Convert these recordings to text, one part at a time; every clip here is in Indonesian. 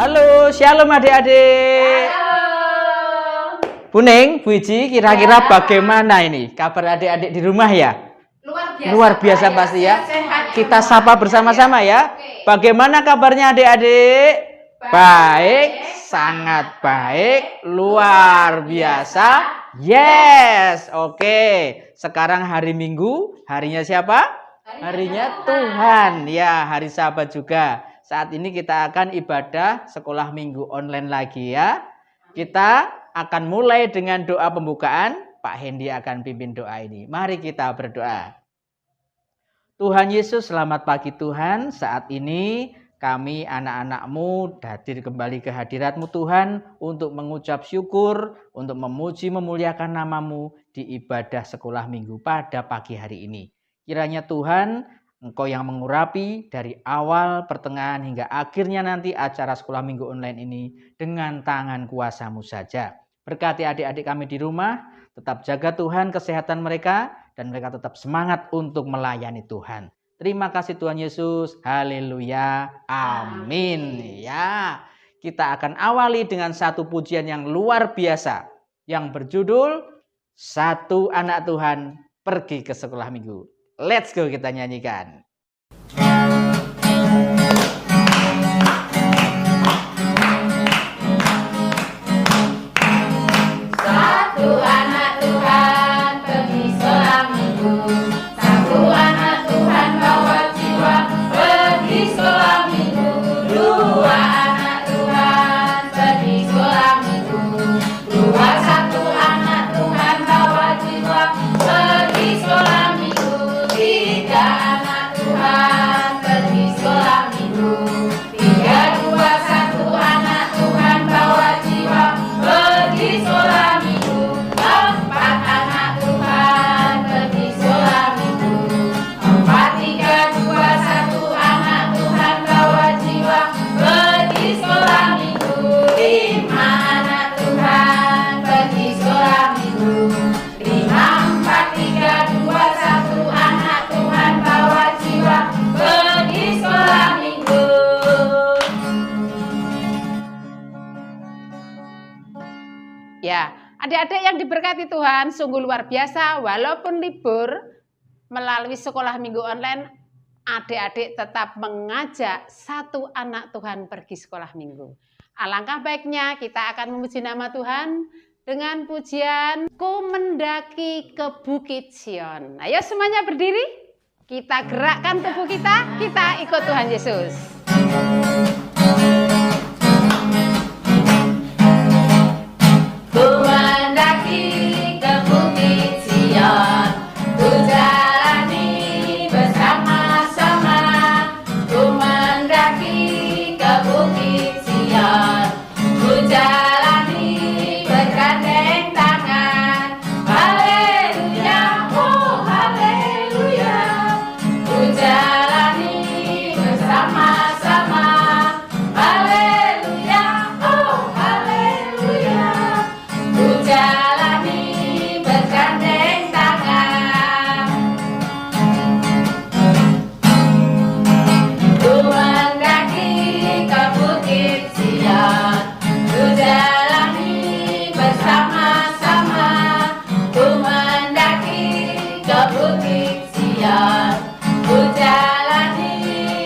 Halo, shalom adik-adik. Halo. Bu Ning, Bu Iji, kira-kira bagaimana ini kabar adik-adik di rumah ya? Luar biasa pasti ya. Kita sapa bersama-sama ya. Bagaimana kabarnya adik-adik? Baik, sangat baik, luar biasa. Yes, oke. Sekarang hari Minggu, harinya siapa? Harinya Tuhan. Ya, hari Sabat juga. Saat ini kita akan ibadah sekolah minggu online lagi ya. Kita akan mulai dengan doa pembukaan. Pak Hendy akan pimpin doa ini. Mari kita berdoa. Tuhan Yesus, selamat pagi Tuhan. Saat ini kami anak-anak-Mu hadir kembali ke hadirat-Mu Tuhan untuk mengucap syukur, untuk memuji memuliakan nama-Mu di ibadah sekolah minggu pada pagi hari ini. Kiranya Tuhan, Engkau yang mengurapi dari awal, pertengahan hingga akhirnya nanti acara sekolah minggu online ini dengan tangan kuasa-Mu saja. Berkati adik-adik kami di rumah, tetap jaga Tuhan kesehatan mereka dan mereka tetap semangat untuk melayani Tuhan. Terima kasih Tuhan Yesus. Haleluya. Amin. Ya, kita akan awali dengan satu pujian yang luar biasa yang berjudul Satu Anak Tuhan Pergi ke Sekolah Minggu. Let's go, kita nyanyikan. Satu anak Tuhan pergi sekolah minggu. Satu anak Tuhan bawa jiwa pergi sekolah minggu. Dua anak Tuhan pergi sekolah minggu. Satu anak Tuhan bawa jiwa pergi sekolah minggu. Tiga anak Tuhan pergi sekolah minggu. Tiga, dua, satu anak Tuhan bawa jiwa pergi sekolah minggu. Empat anak Tuhan pergi sekolah minggu. Empat, tiga, dua, satu anak Tuhan bawa jiwa pergi sekolah minggu. Lima anak Tuhan pergi sekolah minggu. Lima, empat, tiga, dua, satu anak Tuhan bawa jiwa pergi sekolah minggu. Ya, adik-adik yang diberkati Tuhan, sungguh luar biasa. Walaupun libur, melalui sekolah minggu online, adik-adik tetap mengajak satu anak Tuhan pergi sekolah minggu. Alangkah baiknya kita akan memuji nama Tuhan dengan pujian Ku Mendaki ke Bukit Sion. Ayo semuanya berdiri, kita gerakkan tubuh kita ikut Tuhan Yesus. Ku mendaki ke Bukit Sion, ku jalani bersama-sama. Ku mendaki ke Bukit Sion, ku jalani bergandeng tangan. Haleluya, oh haleluya. Ku jalani bersama-sama. Haleluya, oh haleluya. Ku jalani bergandeng tangan. Ku mendaki ke Bukit Sion, ku jalani bersama-sama. Ku mendaki ke Bukit Sion, ku jalani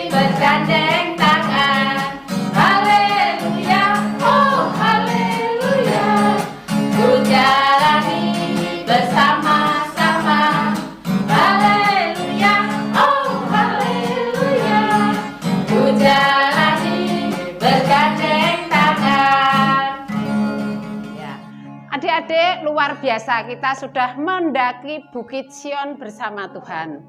bergandeng tangan. Haleluya, oh haleluya. Ku jalani bersama-sama. Haleluya, oh haleluya. Ku jalani bergandeng tangan. Ya, adik-adik luar biasa, kita sudah mendaki Bukit Sion bersama Tuhan.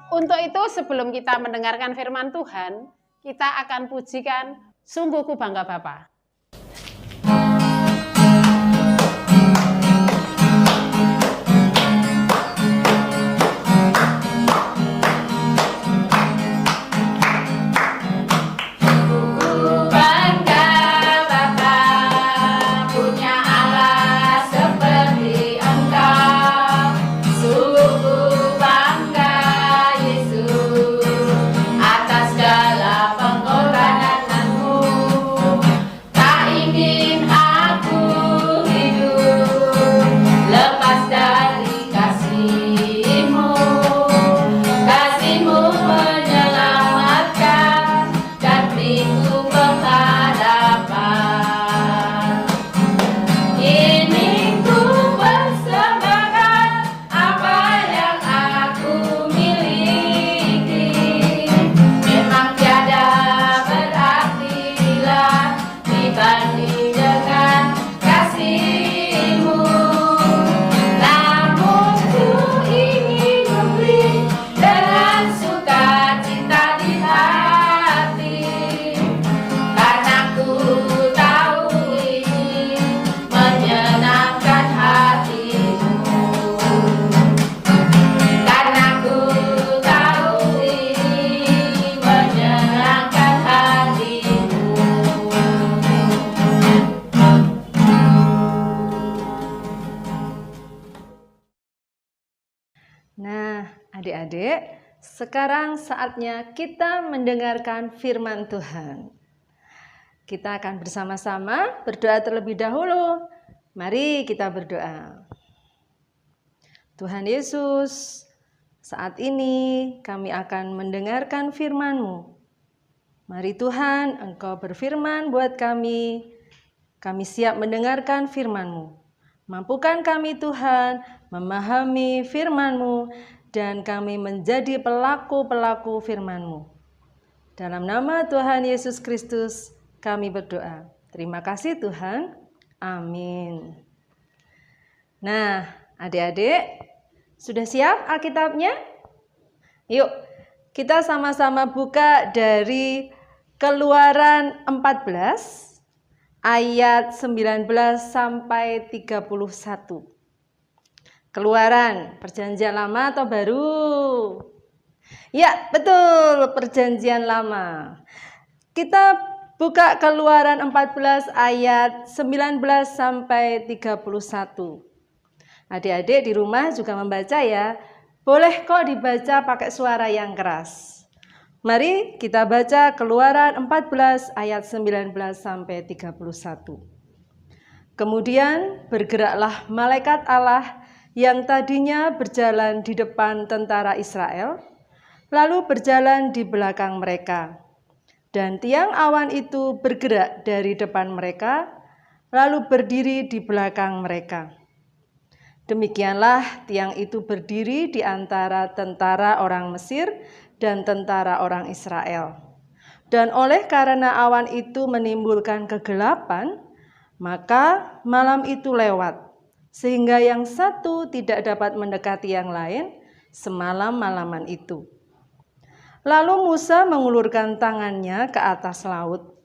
Untuk itu sebelum kita mendengarkan firman Tuhan, kita akan pujikan Sungguh Ku Bangga Bapa. Bangga Bapa, punya Allah seperti Engkau. Sungguh ku bangga Yesus atas segala pengorbanan-Mu. sungguh pengharapan. Kini ku persembahkan apa yang aku miliki. Memang tiada berartilah dibanding dengan kasih-Mu. Namun ku ingin memberi dengan sukacita di hati, karena ku tahu ini menyenangkan hati-Mu. Karena ku tahu ini menyenangkan hati-Mu. Nah, adik-adik, sekarang saatnya kita mendengarkan firman Tuhan. Kita akan bersama-sama berdoa terlebih dahulu. Mari kita berdoa. Tuhan Yesus, saat ini kami akan mendengarkan firman-Mu. Mari Tuhan, Engkau berfirman buat kami. Kami siap mendengarkan firman-Mu. Mampukan kami Tuhan memahami firman-Mu dan kami menjadi pelaku-pelaku firman-Mu. Dalam nama Tuhan Yesus Kristus kami berdoa. Terima kasih Tuhan. Amin. Nah, adik-adik, sudah siap Alkitabnya? Yuk, kita sama-sama buka dari Keluaran 14 ayat 19 sampai 31. Keluaran, perjanjian lama atau baru? Ya, betul, perjanjian lama. Kita buka Keluaran 14 ayat 19 sampai 31. Adik-adik di rumah juga membaca ya. Boleh kok dibaca pakai suara yang keras. Mari kita baca Keluaran 14 ayat 19 sampai 31. Kemudian bergeraklah malaikat Allah yang tadinya berjalan di depan tentara Israel, lalu berjalan di belakang mereka. Dan tiang awan itu bergerak dari depan mereka, lalu berdiri di belakang mereka. Demikianlah tiang itu berdiri di antara tentara orang Mesir dan tentara orang Israel. Dan oleh karena awan itu menimbulkan kegelapan, maka malam itu lewat, sehingga yang satu tidak dapat mendekati yang lain semalam-malaman itu. Lalu Musa mengulurkan tangannya ke atas laut,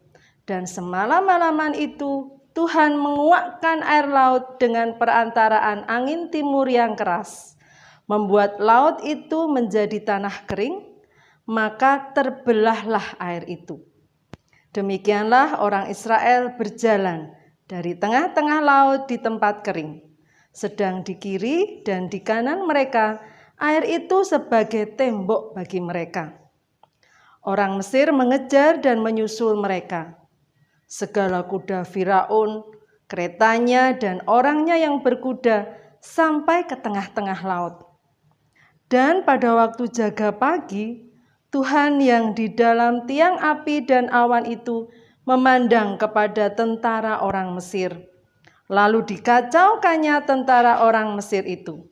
dan semalam-malaman itu Tuhan menguakkan air laut dengan perantaraan angin timur yang keras, membuat laut itu menjadi tanah kering, maka terbelahlah air itu. Demikianlah orang Israel berjalan dari tengah-tengah laut di tempat kering. Sedang di kiri dan di kanan mereka, air itu sebagai tembok bagi mereka. Orang Mesir mengejar dan menyusul mereka. Segala kuda Firaun, keretanya dan orangnya yang berkuda sampai ke tengah-tengah laut. Dan pada waktu jaga pagi, Tuhan yang di dalam tiang api dan awan itu memandang kepada tentara orang Mesir. Lalu dikacaukannya tentara orang Mesir itu.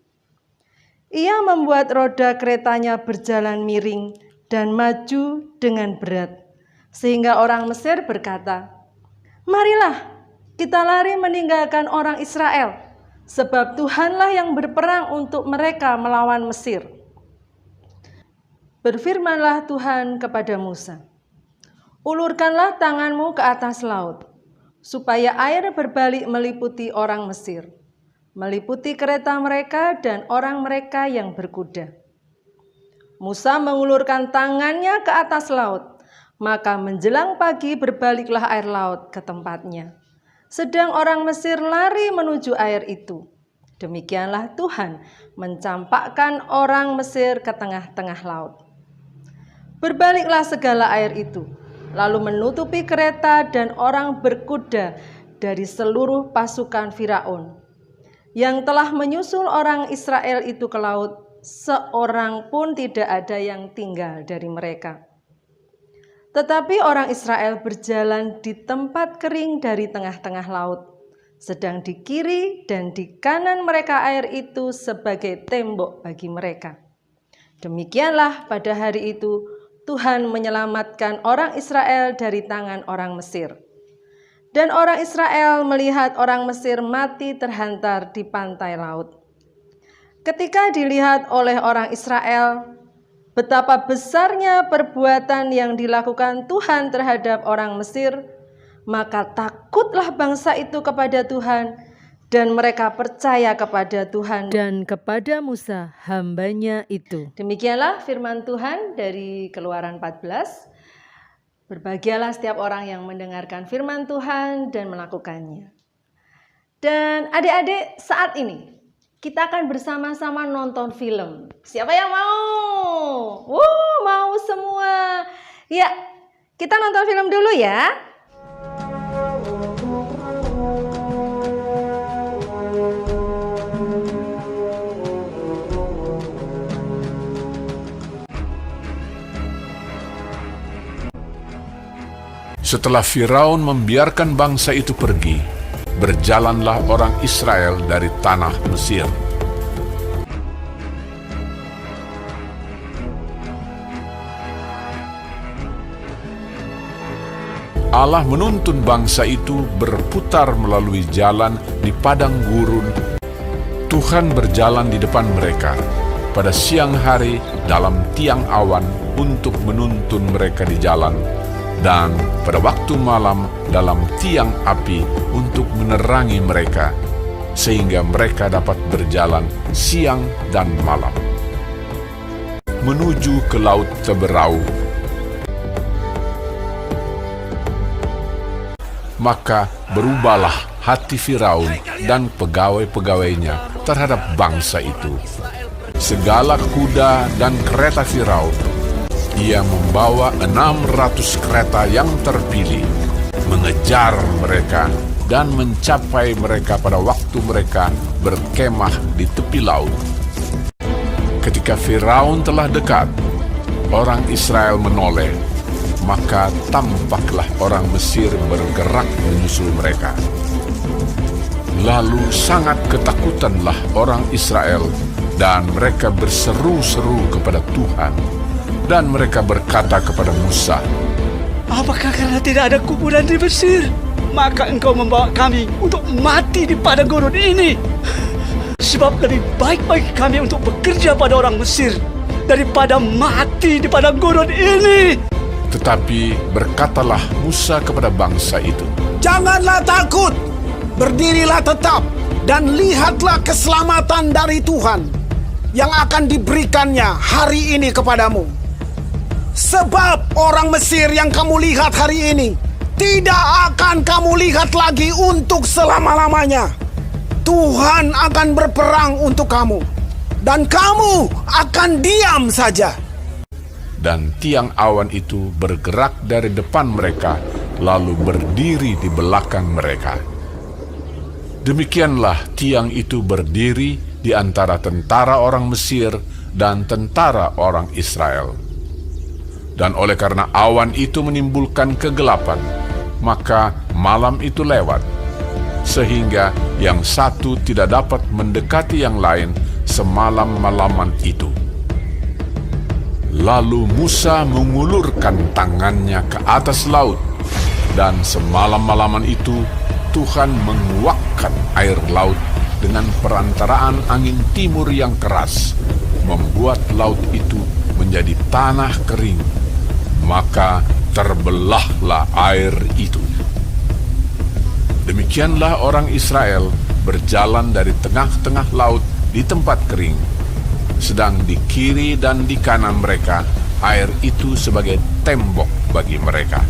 Ia membuat roda keretanya berjalan miring dan maju dengan berat. Sehingga orang Mesir berkata, "Marilah kita lari meninggalkan orang Israel, sebab Tuhanlah yang berperang untuk mereka melawan Mesir." Berfirmanlah Tuhan kepada Musa, "Ulurkanlah tanganmu ke atas laut, supaya air berbalik meliputi orang Mesir, meliputi kereta mereka dan orang mereka yang berkuda." Musa mengulurkan tangannya ke atas laut, maka menjelang pagi berbaliklah air laut ke tempatnya. Sedang orang Mesir lari menuju air itu. Demikianlah Tuhan mencampakkan orang Mesir ke tengah-tengah laut. Berbaliklah segala air itu, lalu menutupi kereta dan orang berkuda dari seluruh pasukan Firaun. Yang telah menyusul orang Israel itu ke laut, seorang pun tidak ada yang tinggal dari mereka. Tetapi orang Israel berjalan di tempat kering dari tengah-tengah laut. Sedang di kiri dan di kanan mereka air itu sebagai tembok bagi mereka. Demikianlah pada hari itu Tuhan menyelamatkan orang Israel dari tangan orang Mesir. Dan orang Israel melihat orang Mesir mati terhantar di pantai laut. Ketika dilihat oleh orang Israel betapa besarnya perbuatan yang dilakukan Tuhan terhadap orang Mesir, maka takutlah bangsa itu kepada Tuhan, dan mereka percaya kepada Tuhan dan kepada Musa hambanya itu. Demikianlah firman Tuhan dari Keluaran 14. Berbahagialah setiap orang yang mendengarkan firman Tuhan dan melakukannya. Dan adik-adik, saat ini kita akan bersama-sama nonton film. Siapa yang mau? Mau semua. Ya, kita nonton film dulu ya. Setelah Firaun membiarkan bangsa itu pergi, berjalanlah orang Israel dari tanah Mesir. Allah menuntun bangsa itu berputar melalui jalan di padang gurun. Tuhan berjalan di depan mereka pada siang hari dalam tiang awan untuk menuntun mereka di jalan, dan pada waktu malam dalam tiang api untuk menerangi mereka, sehingga mereka dapat berjalan siang dan malam menuju ke laut Teberau. Maka berubahlah hati Firaun dan pegawai-pegawainya terhadap bangsa itu. Segala kuda dan kereta Firaun ia membawa 600 kereta yang terpilih, mengejar mereka dan mencapai mereka pada waktu mereka berkemah di tepi laut. Ketika Firaun telah dekat, orang Israel menoleh, maka tampaklah orang Mesir bergerak menyusul mereka. Lalu sangat ketakutanlah orang Israel, dan mereka berseru-seru kepada Tuhan. Dan mereka berkata kepada Musa, "Apakah karena tidak ada kuburan di Mesir, maka engkau membawa kami untuk mati di padang gurun ini? Sebab lebih baik bagi kami untuk bekerja pada orang Mesir daripada mati di padang gurun ini." Tetapi berkatalah Musa kepada bangsa itu, "Janganlah takut, berdirilah tetap, dan lihatlah keselamatan dari Tuhan yang akan diberikannya hari ini kepadamu. Sebab orang Mesir yang kamu lihat hari ini tidak akan kamu lihat lagi untuk selama-lamanya. Tuhan akan berperang untuk kamu, dan kamu akan diam saja." Dan tiang awan itu bergerak dari depan mereka, lalu berdiri di belakang mereka. Demikianlah tiang itu berdiri di antara tentara orang Mesir dan tentara orang Israel. Dan oleh karena awan itu menimbulkan kegelapan, maka malam itu lewat, sehingga yang satu tidak dapat mendekati yang lain semalam-malaman itu. Lalu Musa mengulurkan tangannya ke atas laut, dan semalam-malaman itu Tuhan menguakkan air laut dengan perantaraan angin timur yang keras, membuat laut itu menjadi tanah kering. Maka terbelahlah air itu. Demikianlah orang Israel berjalan dari tengah-tengah laut di tempat kering, sedang di kiri dan di kanan mereka air itu sebagai tembok bagi mereka.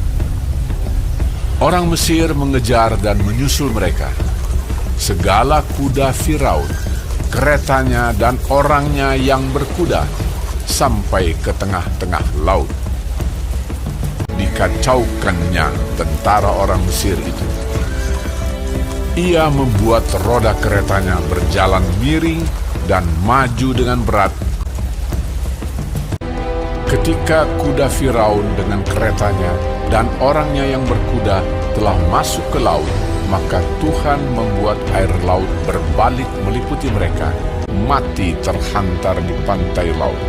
Orang Mesir mengejar dan menyusul mereka. Segala kuda Firaun, keretanya dan orangnya yang berkuda, sampai ke tengah-tengah laut. Dikacaukannya tentara orang Mesir itu. Ia membuat roda keretanya berjalan miring dan maju dengan berat. Ketika kuda Firaun dengan keretanya dan orangnya yang berkuda telah masuk ke laut, maka Tuhan membuat air laut berbalik meliputi mereka, mati terhantar di pantai laut.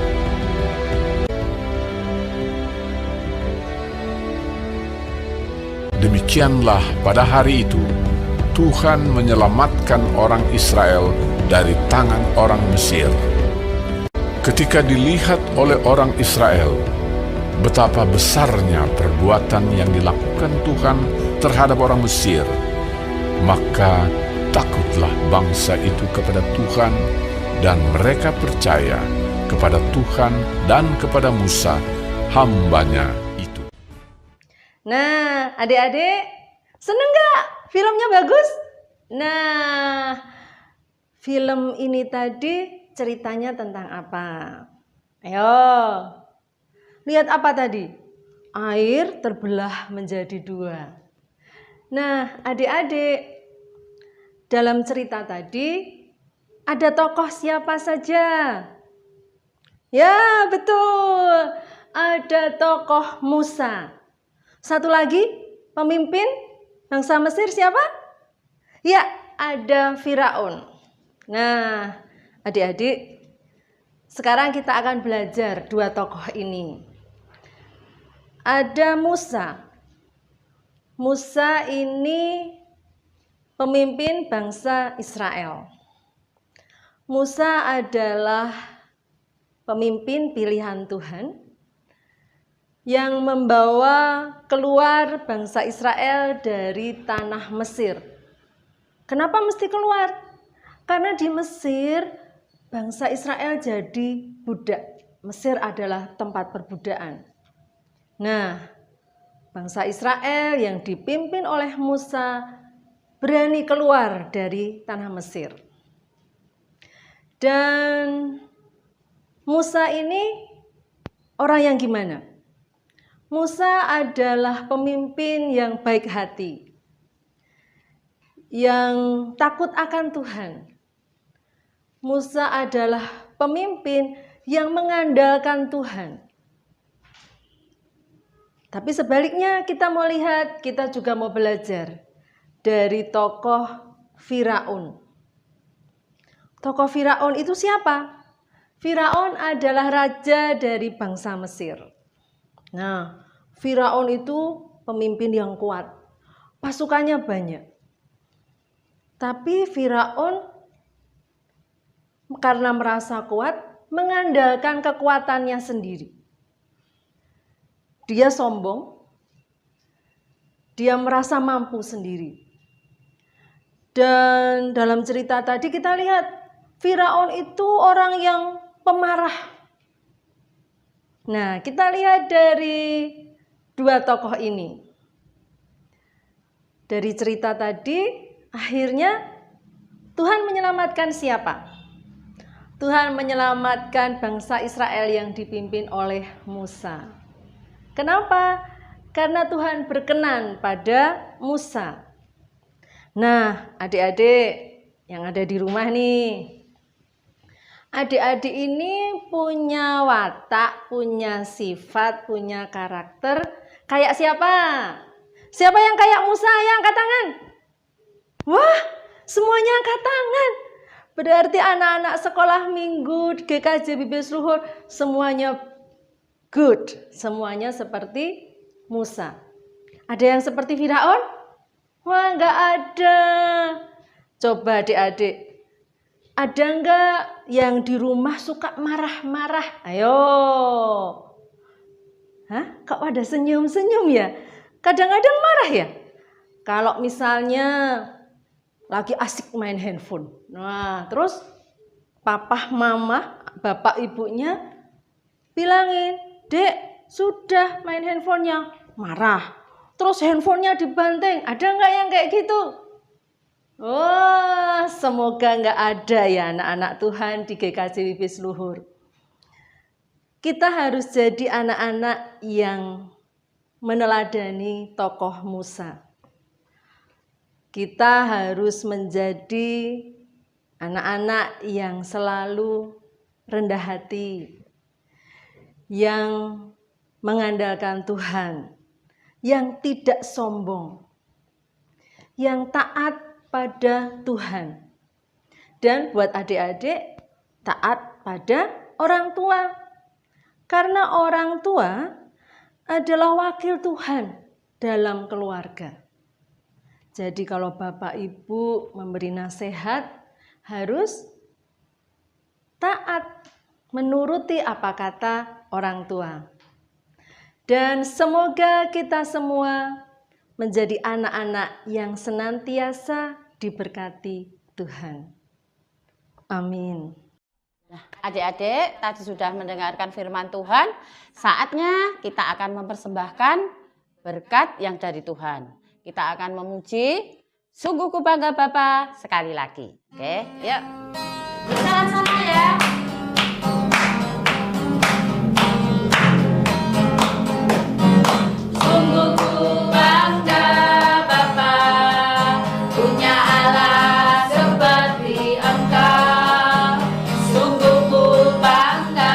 Demikianlah pada hari itu, Tuhan menyelamatkan orang Israel dari tangan orang Mesir. Ketika dilihat oleh orang Israel betapa besarnya perbuatan yang dilakukan Tuhan terhadap orang Mesir, maka takutlah bangsa itu kepada Tuhan, dan mereka percaya kepada Tuhan dan kepada Musa, hambanya itu. Nah, adik-adik, seneng gak filmnya bagus? Nah, film ini tadi ceritanya tentang apa? Ayo, lihat apa tadi? Air terbelah menjadi dua. Nah, adik-adik, dalam cerita tadi ada tokoh siapa saja? Ya, betul. Ada tokoh Musa. Satu lagi, pemimpin bangsa Mesir siapa? Ya, ada Firaun. Nah, adik-adik, sekarang kita akan belajar dua tokoh ini. Ada Musa. Musa ini pemimpin bangsa Israel. Musa adalah pemimpin pilihan Tuhan yang membawa keluar bangsa Israel dari tanah Mesir. Kenapa mesti keluar? Karena di Mesir bangsa Israel jadi budak. Mesir adalah tempat perbudakan. Nah, bangsa Israel yang dipimpin oleh Musa berani keluar dari tanah Mesir. Dan Musa ini orang yang gimana? Musa adalah pemimpin yang baik hati, yang takut akan Tuhan. Musa adalah pemimpin yang mengandalkan Tuhan. Tapi sebaliknya kita mau lihat, kita juga mau belajar dari tokoh Firaun. Tokoh Firaun itu siapa? Firaun adalah raja dari bangsa Mesir. Nah, Firaun itu pemimpin yang kuat. Pasukannya banyak. Tapi Firaun karena merasa kuat, mengandalkan kekuatannya sendiri. Dia sombong, dia merasa mampu sendiri. Dan dalam cerita tadi kita lihat, Firaun itu orang yang pemarah. Nah, kita lihat dari dua tokoh ini. Dari cerita tadi, akhirnya Tuhan menyelamatkan siapa? Tuhan menyelamatkan bangsa Israel yang dipimpin oleh Musa. Kenapa? Karena Tuhan berkenan pada Musa. Nah, adik-adik yang ada di rumah nih. Adik-adik ini punya watak, punya sifat, punya karakter. Kayak siapa? Siapa yang kayak Musa? Yang angkat tangan. Wah, semuanya angkat tangan. Berarti anak-anak sekolah minggu GKJ Bibis Luhur semuanya good. Semuanya seperti Musa. Ada yang seperti Firaun? Wah, enggak ada. Coba adik-adik. Ada enggak yang di rumah suka marah-marah? Ayo. Hah? Kok ada senyum-senyum ya? Kadang-kadang marah ya? Kalau misalnya lagi asik main handphone. Nah, terus papa, mama, bapak, ibunya bilangin, "Dek, sudah main handphonenya." Marah. Terus handphonenya dibanting. Ada enggak yang kayak gitu? Oh, semoga enggak ada ya anak-anak Tuhan di GKJ Bibis Luhur. Kita harus jadi anak-anak yang meneladani tokoh Musa. Kita harus menjadi anak-anak yang selalu rendah hati, yang mengandalkan Tuhan, yang tidak sombong, yang taat pada Tuhan. Dan buat adik-adik, taat pada orang tua. Karena orang tua adalah wakil Tuhan dalam keluarga. Jadi kalau Bapak Ibu memberi nasihat, harus taat, menuruti apa kata orang tua. Dan semoga kita semua menjadi anak-anak yang senantiasa diberkati Tuhan. Amin. Nah, adik-adik tadi sudah mendengarkan firman Tuhan. Saatnya kita akan mempersembahkan berkat yang dari Tuhan. Kita akan memuji Sungguh Ku Bangga Bapa sekali lagi. Oke, yuk. Bersama-sama ya. Sungguh ku bangga Bapa, punya Allah seperti Engkau. Sungguh ku bangga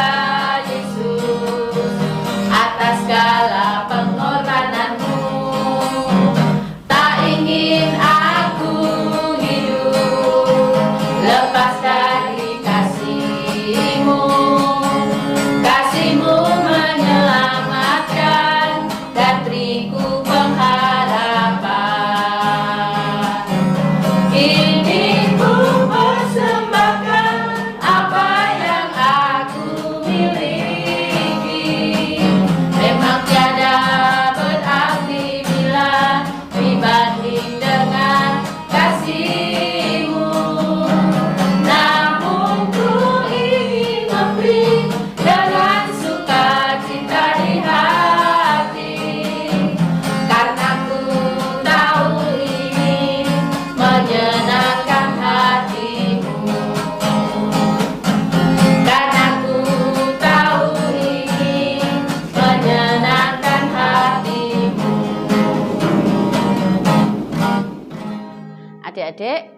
Yesus, atas segala pengorbananmu. Tak ingin aku hidup lepas dari kasih-Mu. Kasih-Mu menyelamatkan dan beriku pengharapan. Kini ku persembahkan apa yang aku miliki. Memang tiada berarti bila dibanding dengan kasih-Mu. Namun ku ingin memberi dengan sukacita di hati, karena ku tahu ini menyenangkan hati-Mu. Karena ku tahu ini menyenangkan hati-Mu. Adik-adik,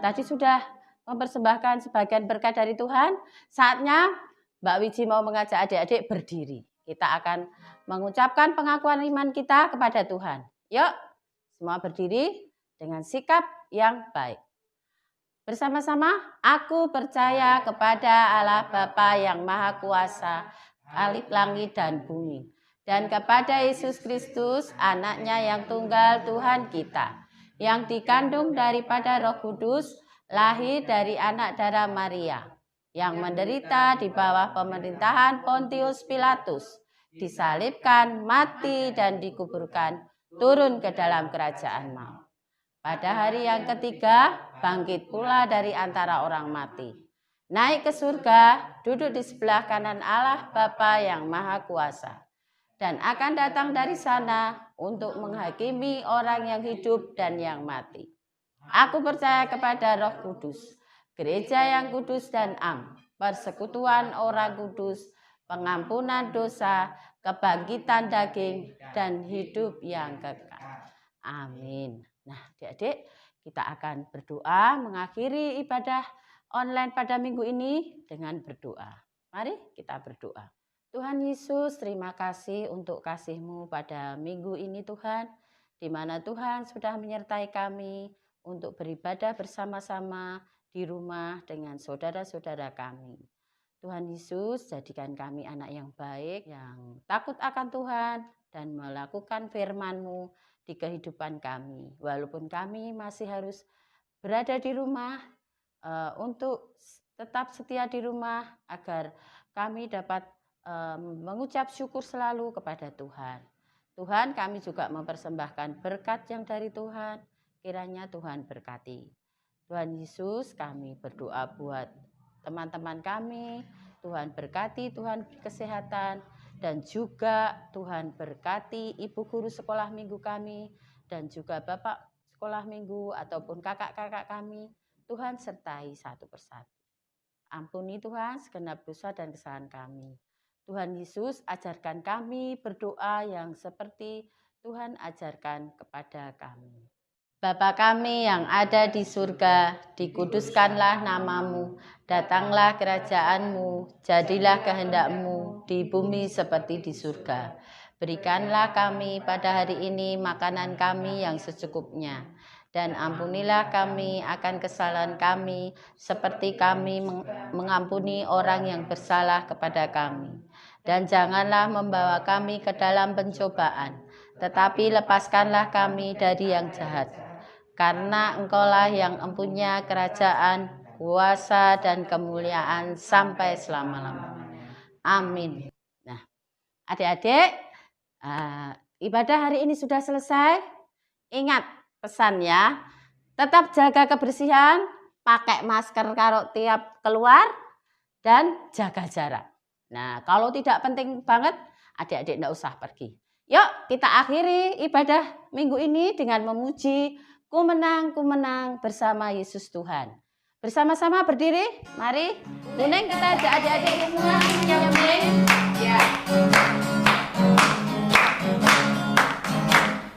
tadi sudah mempersembahkan sebagian berkat dari Tuhan. Saatnya Mbak Wiji mau mengajak adik-adik berdiri. Kita akan mengucapkan pengakuan iman kita kepada Tuhan. Yuk, semua berdiri dengan sikap yang baik. Bersama-sama, aku percaya kepada Allah Bapa yang Maha Kuasa, Khalik langit dan bumi, dan kepada Yesus Kristus, anaknya yang tunggal Tuhan kita, yang dikandung daripada Roh Kudus, lahir dari anak darah Maria, yang menderita di bawah pemerintahan Pontius Pilatus, disalibkan, mati, dan dikuburkan, turun ke dalam kerajaan maut. Pada hari yang ketiga, bangkit pula dari antara orang mati. Naik ke surga, duduk di sebelah kanan Allah Bapa yang Maha Kuasa. Dan akan datang dari sana untuk menghakimi orang yang hidup dan yang mati. Aku percaya kepada Roh Kudus, gereja yang kudus dan am, persekutuan orang kudus, pengampunan dosa, kebangkitan daging, dan hidup yang kekal. Amin. Nah, adik-adik, kita akan berdoa mengakhiri ibadah online pada minggu ini dengan berdoa. Mari kita berdoa. Tuhan Yesus, terima kasih untuk kasih-Mu pada minggu ini Tuhan, di mana Tuhan sudah menyertai kami untuk beribadah bersama-sama di rumah dengan saudara-saudara kami. Tuhan Yesus, jadikan kami anak yang baik, yang takut akan Tuhan, dan melakukan firman-Mu di kehidupan kami. Walaupun kami masih harus berada di rumah, untuk tetap setia di rumah, agar kami dapat mengucap syukur selalu kepada Tuhan. Tuhan, kami juga mempersembahkan berkat yang dari Tuhan, kiranya Tuhan berkati. Tuhan Yesus, kami berdoa buat teman-teman kami, Tuhan berkati, Tuhan kesehatan, dan juga Tuhan berkati ibu guru sekolah minggu kami, dan juga bapak sekolah minggu ataupun kakak-kakak kami. Tuhan sertai satu persatu. Ampuni Tuhan segenap dosa dan kesalahan kami. Tuhan Yesus, ajarkan kami berdoa yang seperti Tuhan ajarkan kepada kami. Bapa kami yang ada di surga, dikuduskanlah namamu, datanglah kerajaanmu, jadilah kehendakmu di bumi seperti di surga. Berikanlah kami pada hari ini makanan kami yang secukupnya, dan ampunilah kami akan kesalahan kami, seperti kami mengampuni orang yang bersalah kepada kami. Dan janganlah membawa kami ke dalam pencobaan, tetapi lepaskanlah kami dari yang jahat. Karena Engkaulah yang empunya kerajaan, kuasa, dan kemuliaan sampai selama-lamanya. Amin. Nah, adik-adik, ibadah hari ini sudah selesai. Ingat pesan ya, tetap jaga kebersihan, pakai masker kalau tiap keluar, dan jaga jarak. Nah, kalau tidak penting banget, adik-adik tidak usah pergi. Yuk kita akhiri ibadah minggu ini dengan memuji Ku menang bersama Yesus Tuhan. Bersama-sama berdiri, mari. Kuning kita ajak adik-adik semua yang kuning. Ya.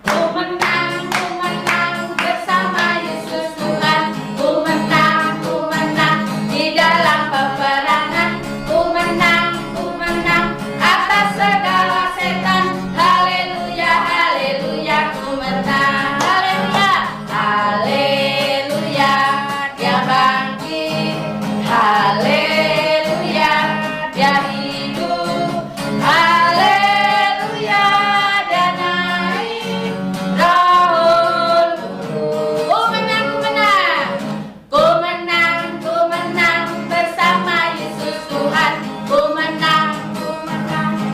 Ku menang bersama Yesus Tuhan. Ku menang di dalam peperangan. Ku menang atas segala setan. Haleluya, haleluya, ku menang. Haleluya, dia bangkit. Haleluya, dia hidup. Haleluya, dia naik. Roh Kudus. Ku menang bersama Yesus Tuhan. Ku menang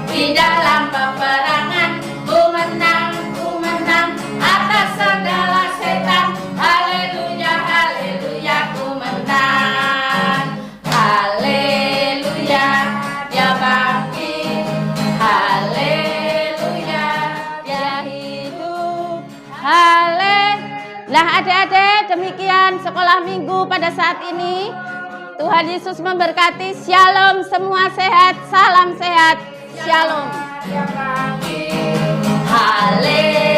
di dalam peperangan. Ku menang atas segala setan. Haleluya, haleluya, ku menang. Haleluya, dia bangkit. Haleluya, dia hidup. Nah adik-adik, demikian sekolah minggu pada saat ini. Tuhan Yesus memberkati. Shalom, semua sehat. Salam sehat. Shalom. Haleluya.